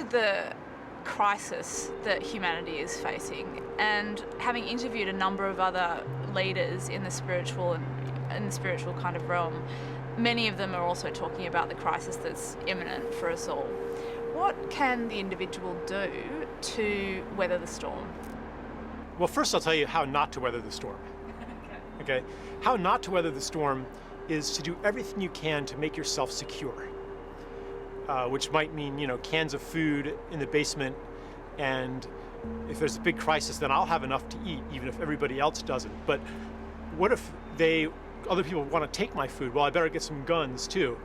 to the crisis that humanity is facing, and having interviewed a number of other leaders in the spiritual kind of realm, many of them are also talking about the crisis that's imminent for us all. What can the individual do to weather the storm? Well, first I'll tell you how not to weather the storm. Okay? How not to weather the storm is to do everything you can to make yourself secure, which might mean, cans of food in the basement, and if there's a big crisis, then I'll have enough to eat, even if everybody else doesn't. But what if other people want to take my food? Well, I better get some guns too.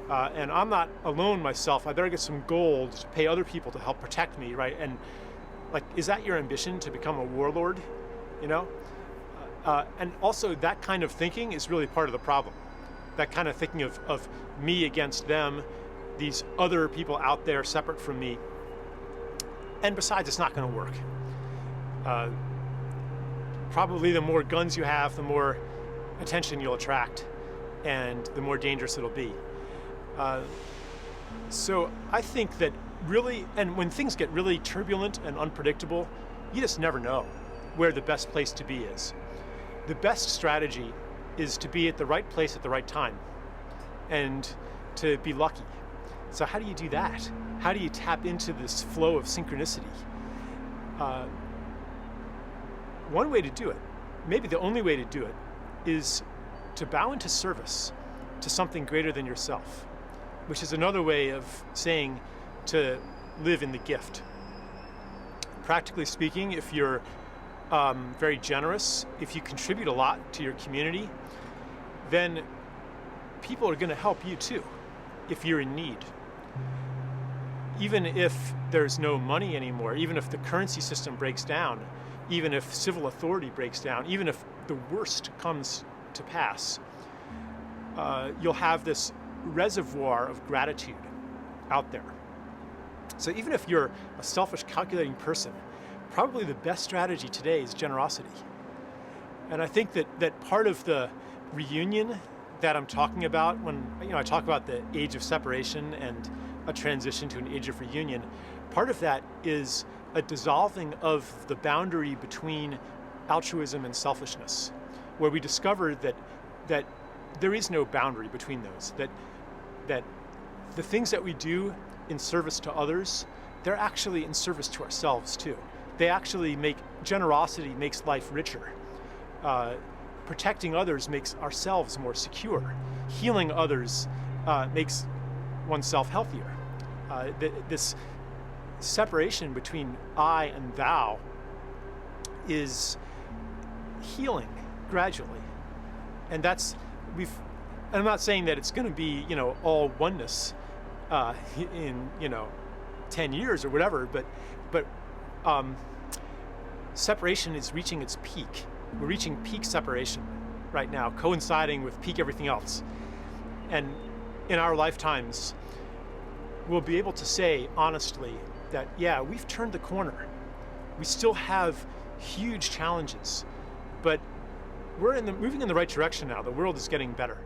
And I'm not alone myself. I better get some gold to pay other people to help protect me, right? And is that your ambition, to become a warlord? And also that kind of thinking is really part of the problem. That kind of thinking of me against them, these other people out there separate from me. And besides, it's not going to work. Probably the more guns you have, the more attention you'll attract, and the more dangerous it'll be. So I think that really, and when things get really turbulent and unpredictable, you just never know where the best place to be is. The best strategy is to be at the right place at the right time, and to be lucky. So how do you do that? How do you tap into this flow of synchronicity? One way to do it, maybe the only way to do it, is to bow into service to something greater than yourself, which is another way of saying to live in the gift. Practically speaking, if you're very generous, if you contribute a lot to your community, then people are going to help you too if you're in need. Even if there's no money anymore, even if the currency system breaks down, even if civil authority breaks down, even if the worst comes to pass, you'll have this reservoir of gratitude out there. So even if you're a selfish, calculating person, probably the best strategy today is generosity. And I think that part of the reunion that I'm talking about when I talk about the age of separation and a transition to an age of reunion, part of that is a dissolving of the boundary between altruism and selfishness, where we discover that there is no boundary between those, that the things that we do in service to others, they're actually in service to ourselves too. They actually generosity makes life richer. Protecting others makes ourselves more secure. Healing others makes oneself healthier. This separation between I and thou is healing gradually. And I'm not saying that it's going to be, all oneness in 10 years or whatever, but separation is reaching its peak. We're reaching peak separation right now, coinciding with peak everything else. And in our lifetimes, we'll be able to say honestly that, yeah, we've turned the corner. We still have huge challenges, but we're moving in the right direction now. The world is getting better.